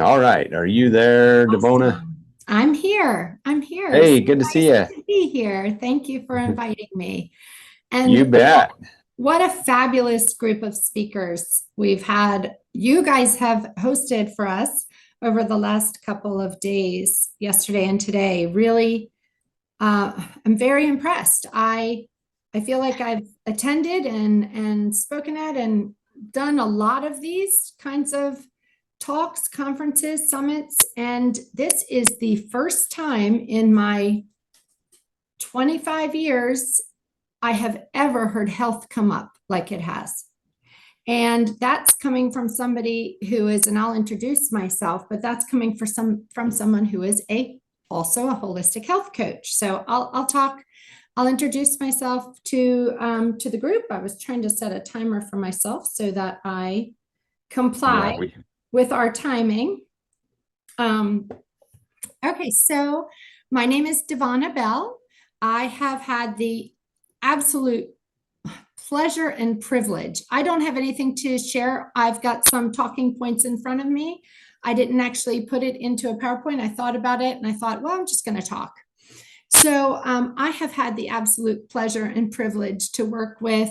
All right. Are you there, Devona? Awesome. I'm here. I'm here. So Hey, good to see nice you. to be here. Thank you for inviting me. You And bet. what a fabulous group of speakers we've had. You guys have hosted for us over the last couple of days, yesterday and today. Really, I'm very impressed. I feel like I've attended and spoken at and done a lot of these kinds of talks, conferences, summits, and this is the first time in my 25 years I have ever heard health come up like it has. And that's coming from somebody who is, and I'll introduce myself, but that's coming from someone who is also a holistic health coach. So I'll introduce myself to the group. I was trying to set a timer for myself so that I Yeah, comply we with our timing. Um, okay, so my name is Devona Bell. I have had the absolute pleasure and privilege. I don't have anything to share. I've got some talking points in front of me. I didn't actually put it into a PowerPoint. I thought about it and I thought, well, I'm just going to talk. So I have had the absolute pleasure and privilege to work with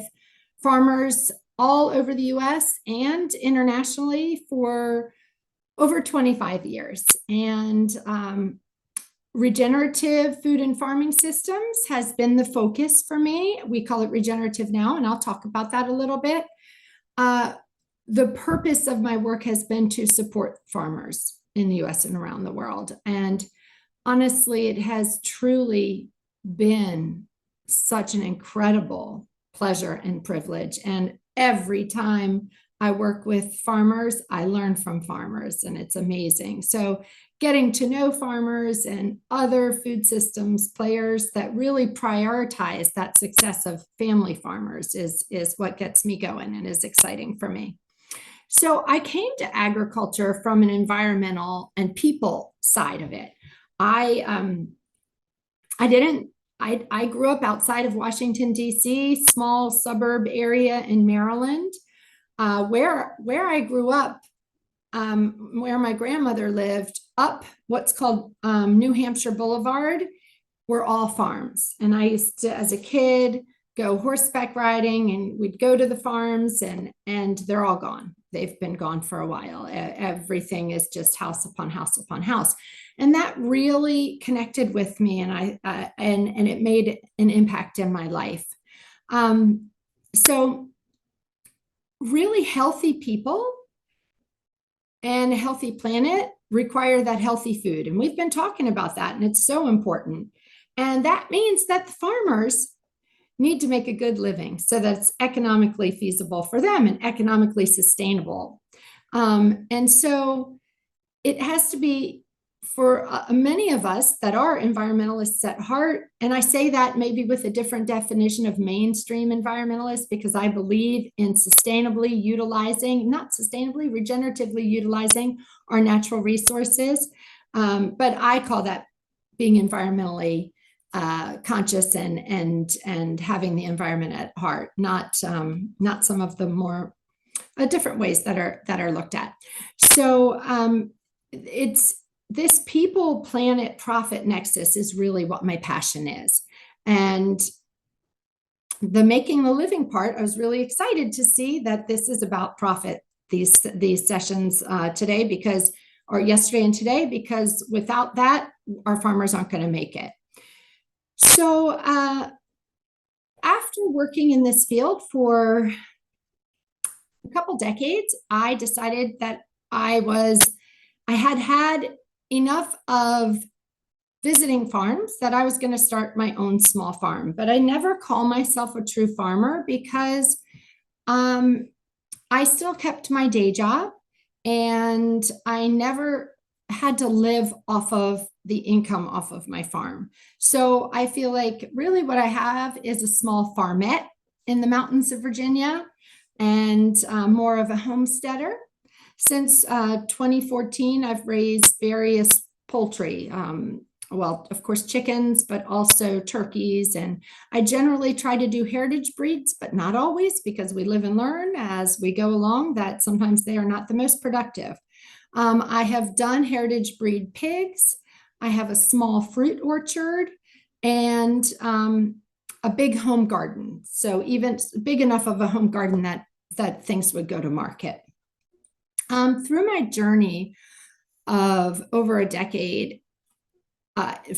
farmers all over the US and internationally for over 25 years. And regenerative food and farming systems has been the focus for me. We call it regenerative now, and I'll talk about that a little bit. The purpose of my work has been to support farmers in the US and around the world. And honestly, it has truly been such an incredible pleasure and privilege. And every time I work with farmers, I learn from farmers, and it's amazing. So, getting to know farmers and other food systems players that really prioritize that success of family farmers is what gets me going and is exciting for me. So, I came to agriculture from an environmental and people side of it. I I didn't I grew up outside of Washington, D.C., small suburb area in Maryland, where I grew up, where my grandmother lived, up what's called New Hampshire Boulevard, were all farms. And I used to, as a kid, go horseback riding, and we'd go to the farms, and they're all gone. They've been gone for a while. Everything is just house upon house upon house, and that really connected with me, and and it made an impact in my life. So really healthy people and a healthy planet require that healthy food, and we've been talking about that, and it's so important. And that means that the farmers need to make a good living so that it's economically feasible for them and economically sustainable. And so it has to be for many of us that are environmentalists at heart. And I say that maybe with a different definition of mainstream environmentalists, because I believe in sustainably utilizing, not sustainably, regeneratively utilizing our natural resources. But I call that being environmentally conscious and having the environment at heart, not some of the more different ways that are looked at. So it's this people, planet, profit nexus is really what my passion is, and the making the living part. I was really excited to see that this is about profit. These sessions today or yesterday and today, because without that, our farmers aren't going to make it. So after working in this field for a couple decades, I decided that I had enough of visiting farms, that I was going to start my own small farm. But I never call myself a true farmer because I still kept my day job, and I never had to live off of the income off of my farm. So I feel like really what I have is a small farmette in the mountains of Virginia, and more of a homesteader. Since 2014, I've raised various poultry. Well, of course, chickens, but also turkeys. And I generally try to do heritage breeds, but not always, because we live and learn as we go along that sometimes they are not the most productive. I have done heritage breed pigs. I have a small fruit orchard and a big home garden. So even big enough of a home garden that things would go to market. Through my journey of over a decade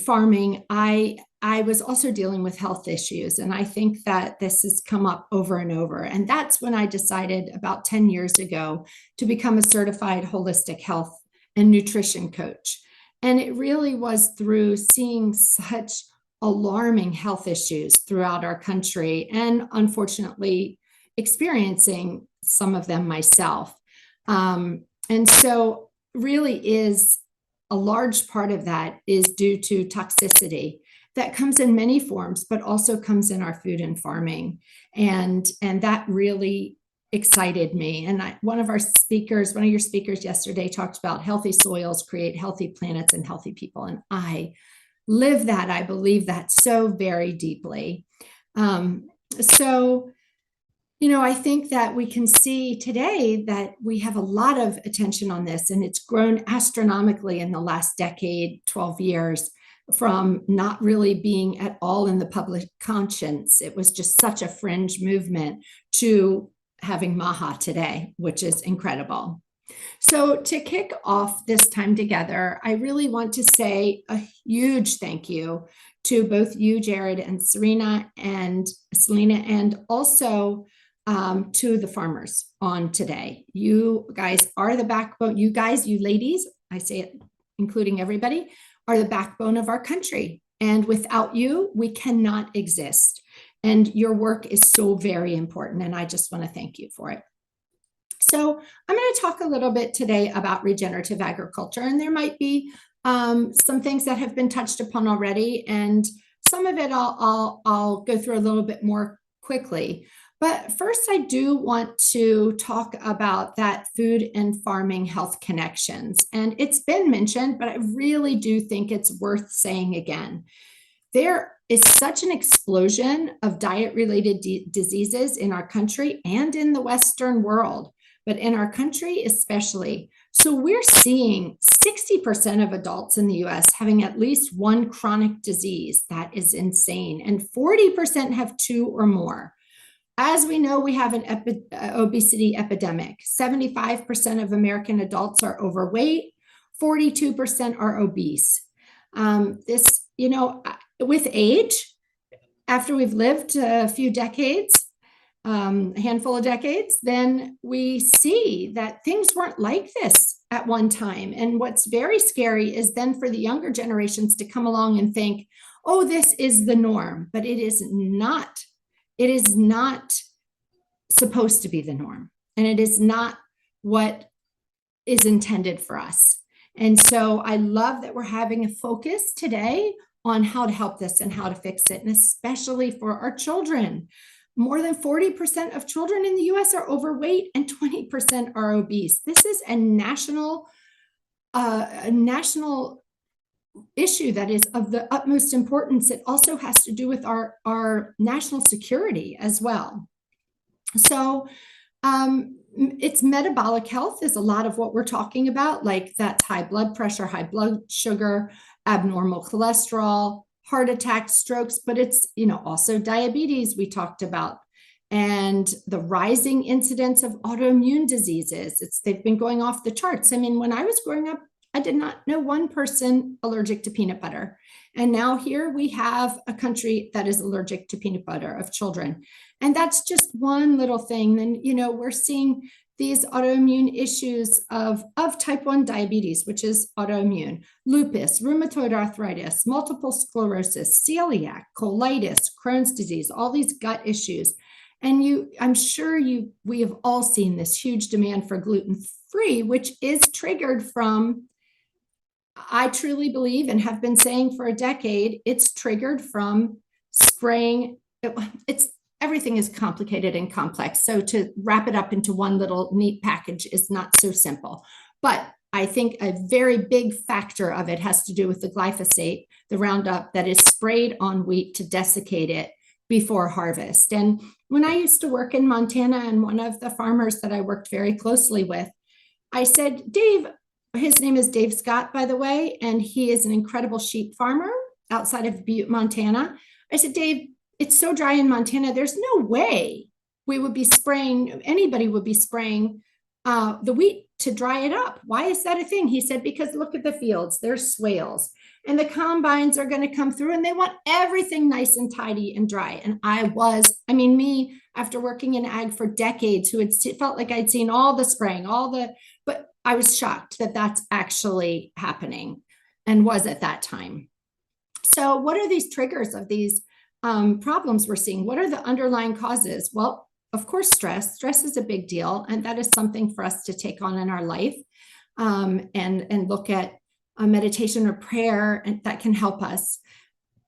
farming, I was also dealing with health issues. And I think that this has come up over and over. And that's when I decided about 10 years ago to become a certified holistic health and nutrition coach. And it really was through seeing such alarming health issues throughout our country and unfortunately experiencing some of them myself. And so really is a large part of that is due to toxicity that comes in many forms, but also comes in our food and farming. And that really excited me. And one of your speakers yesterday talked about healthy soils create healthy planets and healthy people. And I live that. I believe that so very deeply. I think that we can see today that we have a lot of attention on this, and it's grown astronomically in the last decade, 12 years, from not really being at all in the public conscience. It was just such a fringe movement to having MAHA today, which is incredible. So to kick off this time together, I really want to say a huge thank you to both you, Jared, and Selena, and also to the farmers on today. You guys are the backbone. You ladies, I say it including everybody, are the backbone of our country. And without you, we cannot exist. And your work is so very important. And I just want to thank you for it. So I'm going to talk a little bit today about regenerative agriculture. And there might be some things that have been touched upon already. And some of it I'll go through a little bit more quickly. But first, I do want to talk about that food and farming health connections. And it's been mentioned, but I really do think it's worth saying again. There is such an explosion of diet-related diseases in our country and in the Western world, but in our country especially. So we're seeing 60% of adults in the US having at least one chronic disease. That is insane. And 40% have two or more. As we know, we have an obesity epidemic. 75% of American adults are overweight, 42% are obese. With age, after we've lived a few decades, a handful of decades, then we see that things weren't like this at one time. And what's very scary is then for the younger generations to come along and think, oh, this is the norm, but it is not. It is not supposed to be the norm, and it is not what is intended for us. And so I love that we're having a focus today on how to help this and how to fix it, and especially for our children. More than 40% of children in the US are overweight and 20% are obese. This is a national issue that is of the utmost importance. It also has to do with our national security as well. So it's metabolic health is a lot of what we're talking about, like that's high blood pressure, high blood sugar, abnormal cholesterol, heart attacks, strokes, but it's, also diabetes we talked about, and the rising incidence of autoimmune diseases. They've been going off the charts. I mean, when I was growing up, I did not know one person allergic to peanut butter. And now here we have a country that is allergic to peanut butter of children. And that's just one little thing. Then, we're seeing these autoimmune issues of type 1 diabetes, which is autoimmune, lupus, rheumatoid arthritis, multiple sclerosis, celiac, colitis, Crohn's disease, all these gut issues. And I'm sure we have all seen this huge demand for gluten-free, which is triggered from, I truly believe and have been saying for a decade, it's triggered from spraying. Everything is complicated and complex. So to wrap it up into one little neat package is not so simple. But I think a very big factor of it has to do with the glyphosate, the Roundup that is sprayed on wheat to desiccate it before harvest. And when I used to work in Montana, and one of the farmers that I worked very closely with, I said, Dave, his name is Dave Scott, by the way, and he is an incredible sheep farmer outside of Butte, Montana. I said, Dave, it's so dry in Montana. There's no way we would be spraying, anybody would be spraying the wheat to dry it up. Why is that a thing? He said, because look at the fields, there's swales, and the combines are going to come through and they want everything nice and tidy and dry. And me, after working in ag for decades, who had felt like I'd seen all the spraying, but I was shocked that that's actually happening and was at that time. So what are these triggers of these problems we're seeing? What are the underlying causes? Well, of course, stress. Stress is a big deal, and that is something for us to take on in our life and look at meditation or prayer, and that can help us.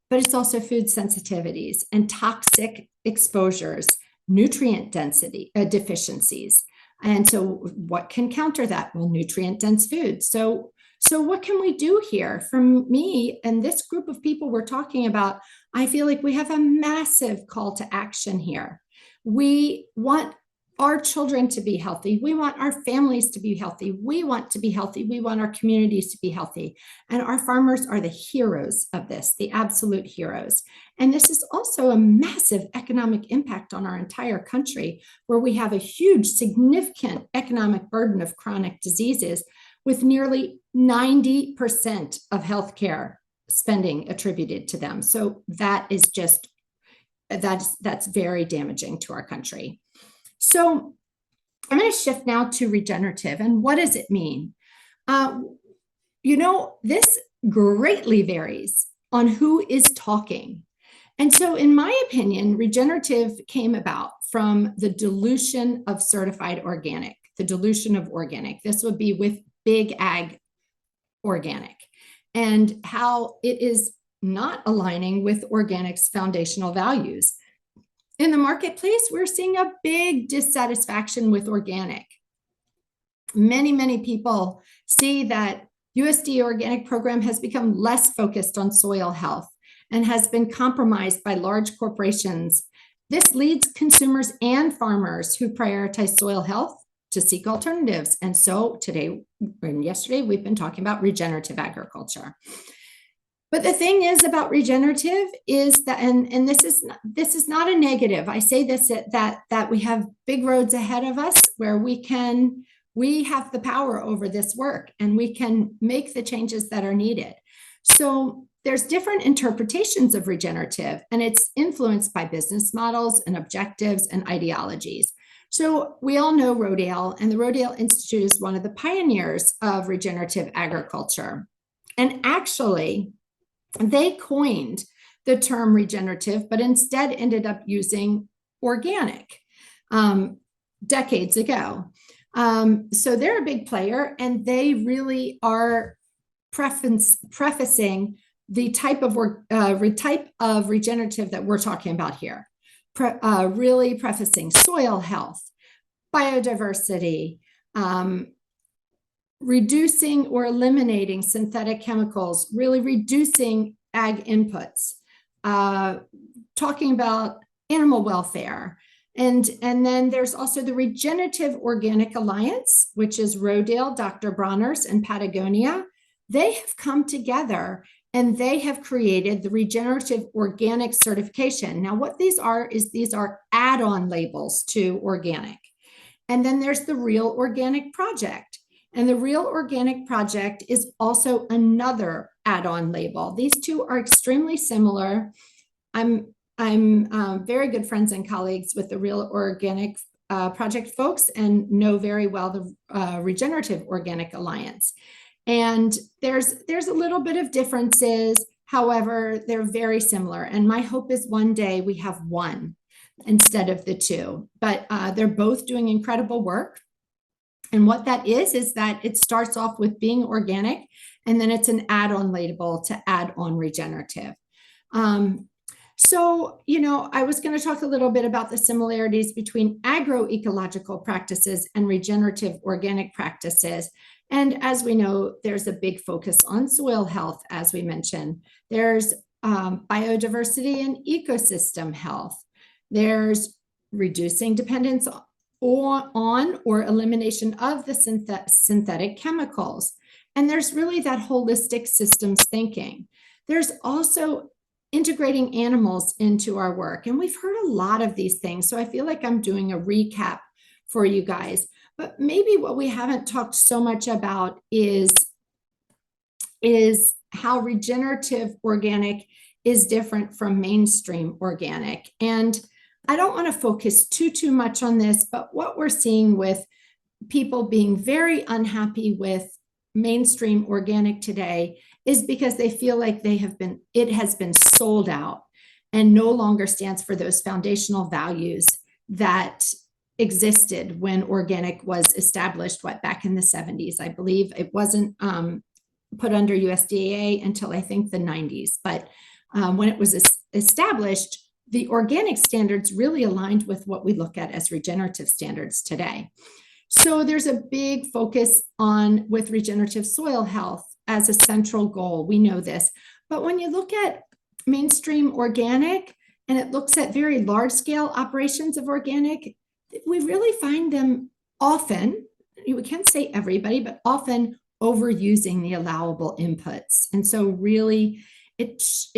But it's also food sensitivities and toxic exposures, nutrient density deficiencies. And so what can counter that? Well, nutrient dense food. So what can we do here? For me and this group of people we're talking about, I feel like we have a massive call to action here. We want our children to be healthy. We want our families to be healthy. We want to be healthy. We want our communities to be healthy. And our farmers are the heroes of this, the absolute heroes. And this is also a massive economic impact on our entire country, where we have a huge, significant economic burden of chronic diseases, with nearly 90% of healthcare spending attributed to them. So that is just, that's very damaging to our country. So I'm going to shift now to regenerative. And what does it mean? This greatly varies on who is talking. And so in my opinion, regenerative came about from the dilution of certified organic, the dilution of organic. This would be with big ag organic, and how it is not aligning with organic's foundational values. In the marketplace, we're seeing a big dissatisfaction with organic. Many people see that USDA organic program has become less focused on soil health and has been compromised by large corporations. This leads consumers and farmers who prioritize soil health to seek alternatives. And so today and yesterday, we've been talking about regenerative agriculture. But the thing is about regenerative is that, and this is not a negative. I say this that we have big roads ahead of us where we have the power over this work, and we can make the changes that are needed. So there's different interpretations of regenerative, and it's influenced by business models and objectives and ideologies. So we all know Rodale, and the Rodale Institute is one of the pioneers of regenerative agriculture. And actually, they coined the term regenerative, but instead ended up using organic decades ago. So they're a big player, and they really are prefacing the type of regenerative that we're talking about here. Really prefacing soil health, biodiversity, reducing or eliminating synthetic chemicals, really reducing ag inputs, talking about animal welfare. And then there's also the Regenerative Organic Alliance, which is Rodale, Dr. Bronner's, and Patagonia. They have come together and they have created the Regenerative Organic Certification. Now, what these are add-on labels to organic. And then there's the Real Organic Project. And the Real Organic Project is also another add-on label. These two are extremely similar. I'm very good friends and colleagues with the Real Organic Project folks, and know very well the Regenerative Organic Alliance. And there's a little bit of differences. However, they're very similar. And my hope is one day we have one instead of the two. But they're both doing incredible work. And what that is that it starts off with being organic, and then it's an add-on label to add on regenerative. So, I was going to talk a little bit about the similarities between agroecological practices and regenerative organic practices. And as we know, there's a big focus on soil health, as we mentioned. There's biodiversity and ecosystem health. There's reducing dependence on or elimination of the synthetic chemicals. And there's really that holistic systems thinking. There's also integrating animals into our work. And we've heard a lot of these things. So I feel like I'm doing a recap for you guys. But maybe what we haven't talked so much about is how regenerative organic is different from mainstream organic. And I don't want to focus too much on this, but what we're seeing with people being very unhappy with mainstream organic today is because they feel like it has been sold out and no longer stands for those foundational values that existed when organic was established, back in the 70s. I believe it wasn't put under USDA until I think the 90s. But when it was established, the organic standards really aligned with what we look at as regenerative standards today. So there's a big focus with regenerative soil health as a central goal. We know this. But when you look at mainstream organic and it looks at very large scale operations of organic, we really find them often, we can't say everybody, but often overusing the allowable inputs. And so really it's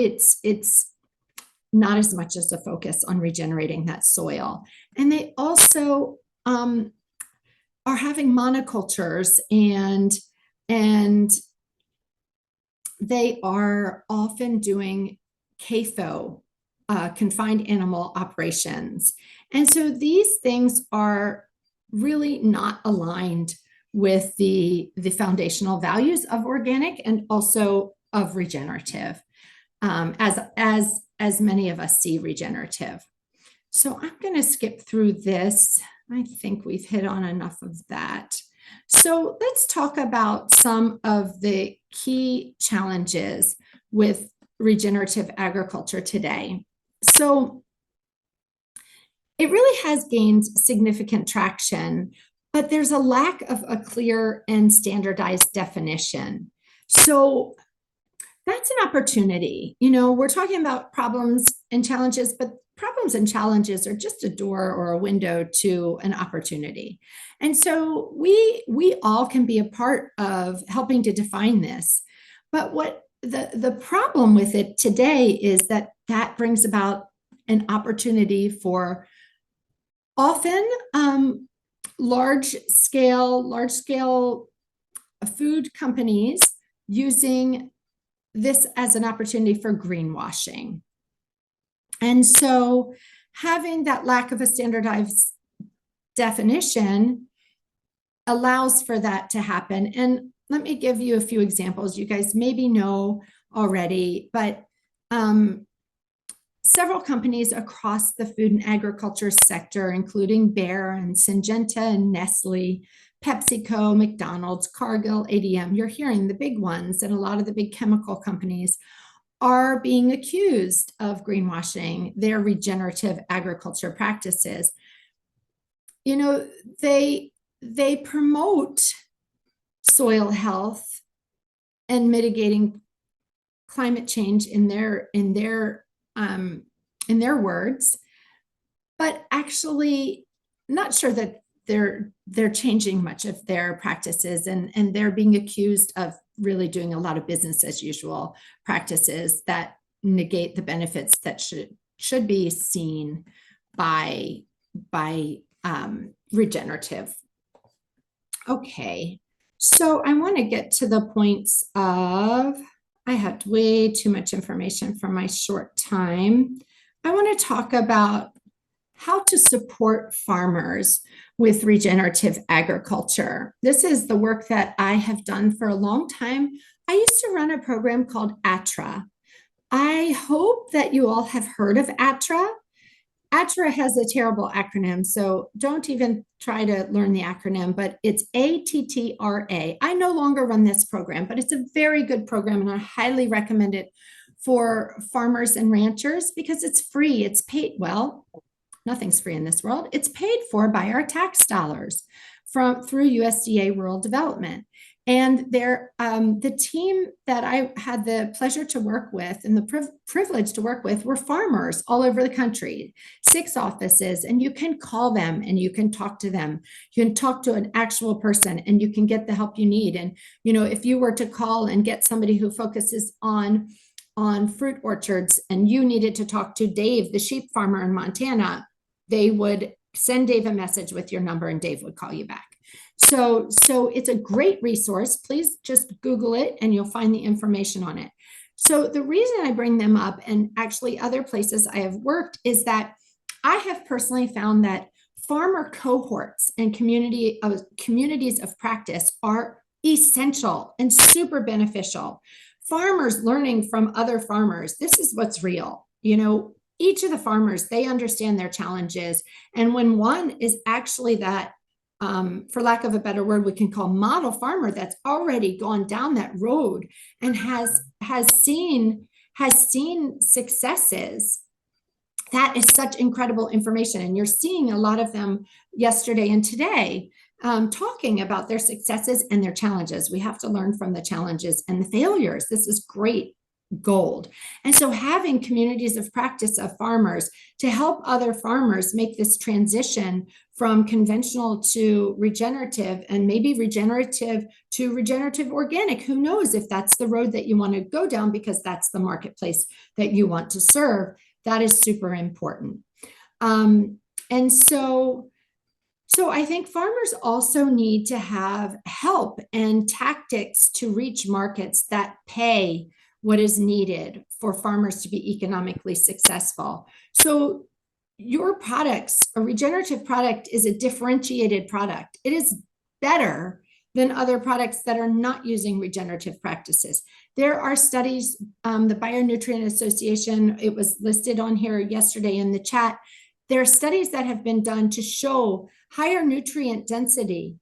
not as much as a focus on regenerating that soil. And they also are having monocultures and they are often doing CAFO, confined animal operations. And so these things are really not aligned with the foundational values of organic and also of regenerative, as many of us see regenerative. So I'm going to skip through this. I think we've hit on enough of that. So let's talk about some of the key challenges with regenerative agriculture today. So it really has gained significant traction, but there's a lack of a clear and standardized definition. So that's an opportunity. We're talking about problems and challenges, but problems and challenges are just a door or a window to an opportunity. And so we all can be a part of helping to define this. But what the problem with it today is that brings about an opportunity for often large scale food companies using this as an opportunity for greenwashing. And so having that lack of a standardized definition allows for that to happen. And let me give you a few examples. You guys maybe know already, but several companies across the food and agriculture sector, including Bayer and Syngenta and Nestle, PepsiCo, McDonald's, Cargill, ADM, you're hearing the big ones, and a lot of the big chemical companies are being accused of greenwashing their regenerative agriculture practices. They promote soil health and mitigating climate change in their words, but actually not sure that they're changing much of their practices, and they're being accused of really doing a lot of business as usual practices that negate the benefits that should be seen by regenerative. Okay, so I want to get to the points of, I have way too much information for my short time. I want to talk about how to support farmers with regenerative agriculture. This is the work that I have done for a long time. I used to run a program called ATRA. I hope that you all have heard of ATRA. ATRA has a terrible acronym, so don't even try to learn the acronym, but it's ATTRA. I no longer run this program, but it's a very good program, and I highly recommend it for farmers and ranchers because it's free. It's paid, well, nothing's free in this world. It's paid for by our tax dollars through USDA Rural Development. And the team that I had the pleasure to work with and the privilege to work with were farmers all over the country, 6 offices, and you can call them and you can talk to them. You can talk to an actual person and you can get the help you need. And, if you were to call and get somebody who focuses on fruit orchards and you needed to talk to Dave, the sheep farmer in Montana, they would send Dave a message with your number and Dave would call you back. So it's a great resource. Please just Google it and you'll find the information on it. So the reason I bring them up, and actually other places I have worked, is that I have personally found that farmer cohorts and communities of practice are essential and super beneficial. Farmers learning from other farmers, this is what's real. Each of the farmers, they understand their challenges. And when one is actually that, for lack of a better word, we can call model farmer that's already gone down that road and has seen successes. That is such incredible information. And you're seeing a lot of them yesterday and today talking about their successes and their challenges. We have to learn from the challenges and the failures. This is great gold. And so having communities of practice of farmers to help other farmers make this transition from conventional to regenerative, and maybe regenerative to regenerative organic, who knows if that's the road that you want to go down, because that's the marketplace that you want to serve. That is super important. And so I think farmers also need to have help and tactics to reach markets that pay what is needed for farmers to be economically successful. So your products, a regenerative product, is a differentiated product. It is better than other products that are not using regenerative practices. There are studies, the Bionutrient Association, it was listed on here yesterday in the chat. There are studies that have been done to show higher nutrient density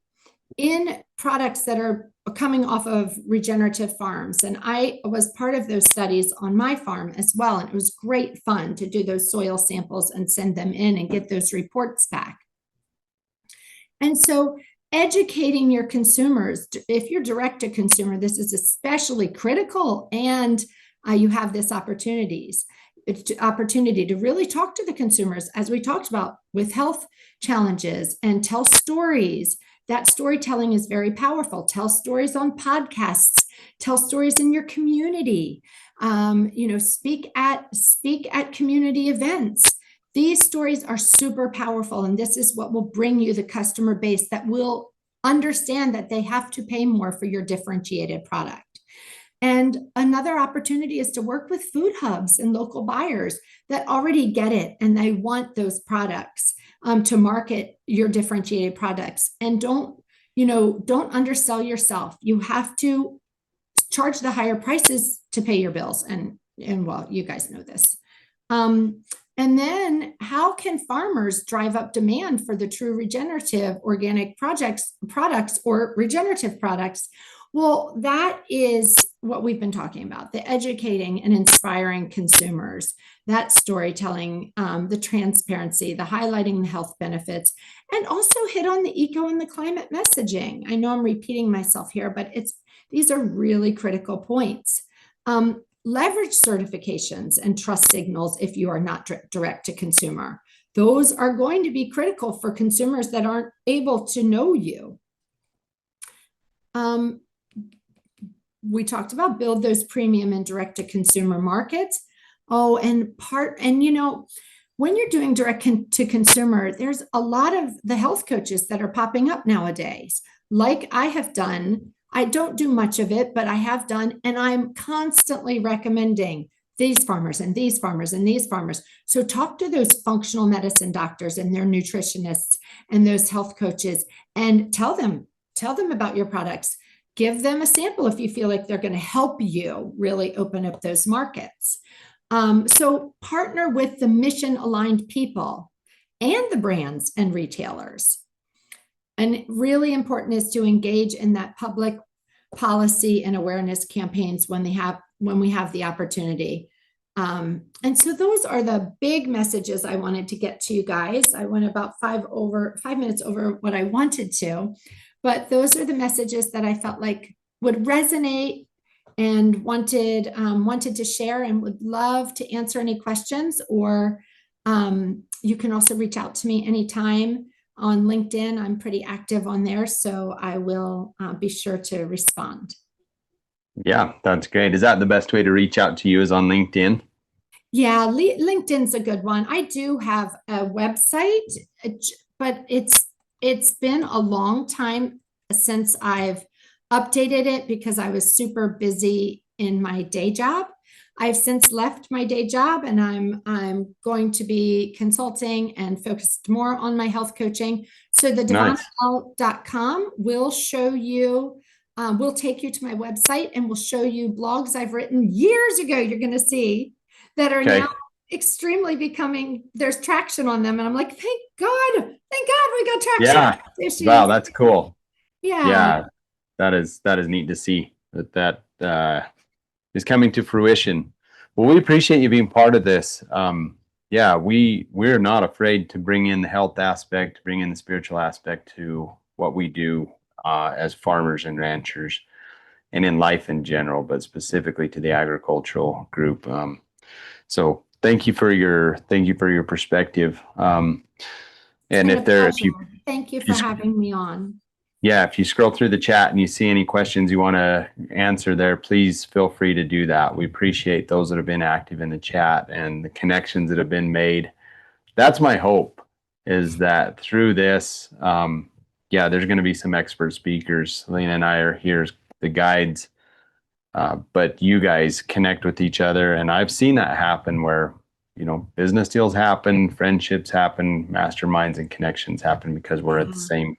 in products that are coming off of regenerative farms. And I was part of those studies on my farm as well. And it was great fun to do those soil samples and send them in and get those reports back. And so educating your consumers, if you're direct to consumer, this is especially critical. And you have this opportunity to really talk to the consumers, as we talked about with health challenges, and tell stories. That storytelling is very powerful. Tell stories on podcasts, tell stories in your community, speak at community events. These stories are super powerful, and this is what will bring you the customer base that will understand that they have to pay more for your differentiated product. And another opportunity is to work with food hubs and local buyers that already get it and they want those products to market your differentiated products. And don't undersell yourself. You have to charge the higher prices to pay your bills. And well, you guys know this. And then how can farmers drive up demand for the true regenerative organic products or regenerative products? Well, that is what we've been talking about, the educating and inspiring consumers, that storytelling, the transparency, the highlighting the health benefits, and also hit on the eco and the climate messaging. I know I'm repeating myself here, but these are really critical points. Leverage certifications and trust signals if you are not direct to consumer. Those are going to be critical for consumers that aren't able to know you. We talked about build those premium and direct to consumer markets. When you're doing direct to consumer, there's a lot of the health coaches that are popping up nowadays. Like I have done, I don't do much of it, but I have done, and I'm constantly recommending these farmers and these farmers and these farmers. So talk to those functional medicine doctors and their nutritionists and those health coaches and tell them about your products. Give them a sample if you feel like they're going to help you really open up those markets. So partner with the mission-aligned people and the brands and retailers. And really important is to engage in that public policy and awareness campaigns when we have the opportunity. And so those are the big messages I wanted to get to you guys. I went about 5 minutes over what I wanted to. But those are the messages that I felt like would resonate and wanted to share and would love to answer any questions, or you can also reach out to me anytime on LinkedIn. I'm pretty active on there, so I will be sure to respond. Yeah, that's great. Is that the best way to reach out to you, is on LinkedIn? Yeah, LinkedIn's a good one. I do have a website, but it's been a long time since I've updated it because I was super busy in my day job. I've since left my day job, and I'm going to be consulting and focused more on my health coaching. So the Nice. devonabell.com will show you, will take you to my website and will show you blogs I've written years ago. You're going to see that are Okay. now extremely becoming, there's traction on them. And I'm like, thank God we got traction on Yeah. these issues. Wow, that's cool. Yeah. Yeah, that is neat to see that is coming to fruition. Well, we appreciate you being part of this. Yeah, we're not afraid to bring in the health aspect, bring in the spiritual aspect to what we do as farmers and ranchers, and in life in general, but specifically to the agricultural group. So thank you for your perspective. And if you thank you for having me on. Yeah, if you scroll through the chat and you see any questions you want to answer there, please feel free to do that. We appreciate those that have been active in the chat and the connections that have been made. That's my hope, is that through this, yeah, there's going to be some expert speakers. Lena and I are here as the guides, but you guys connect with each other. And I've seen that happen where, business deals happen, friendships happen, masterminds and connections happen because we're at the same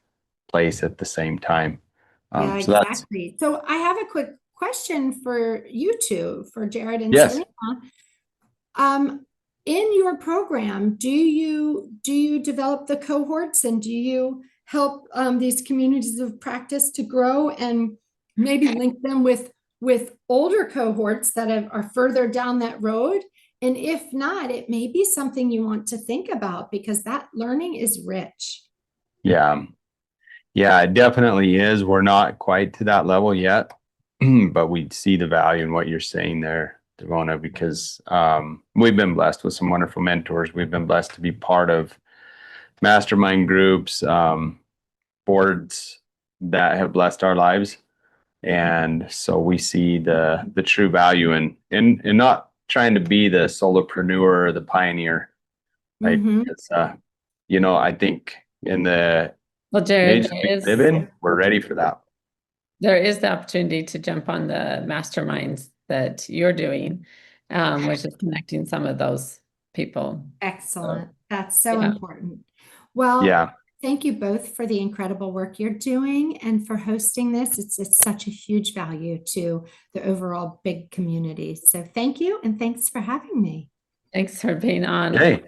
place at the same time. Yeah, exactly. So I have a quick question for you two, for Jared and yes. Selena. In your program, do you develop the cohorts, and do you help these communities of practice to grow, and maybe link them with older cohorts that are further down that road? And if not, it may be something you want to think about, because that learning is rich. Yeah. Yeah, it definitely is. We're not quite to that level yet, but we see the value in what you're saying there, Devona, because we've been blessed with some wonderful mentors. We've been blessed to be part of mastermind groups, boards that have blessed our lives. And so we see the true value in not trying to be the solopreneur or the pioneer, right? Mm-hmm. Because, I think in the Jared, age we live in, we're ready for that. There is the opportunity to jump on the masterminds that you're doing, which is connecting some of those people. Excellent. That's so important. Well, thank you both for the incredible work you're doing and for hosting this. It's such a huge value to the overall big community. So thank you, and thanks for having me. Thanks for being on. Hey.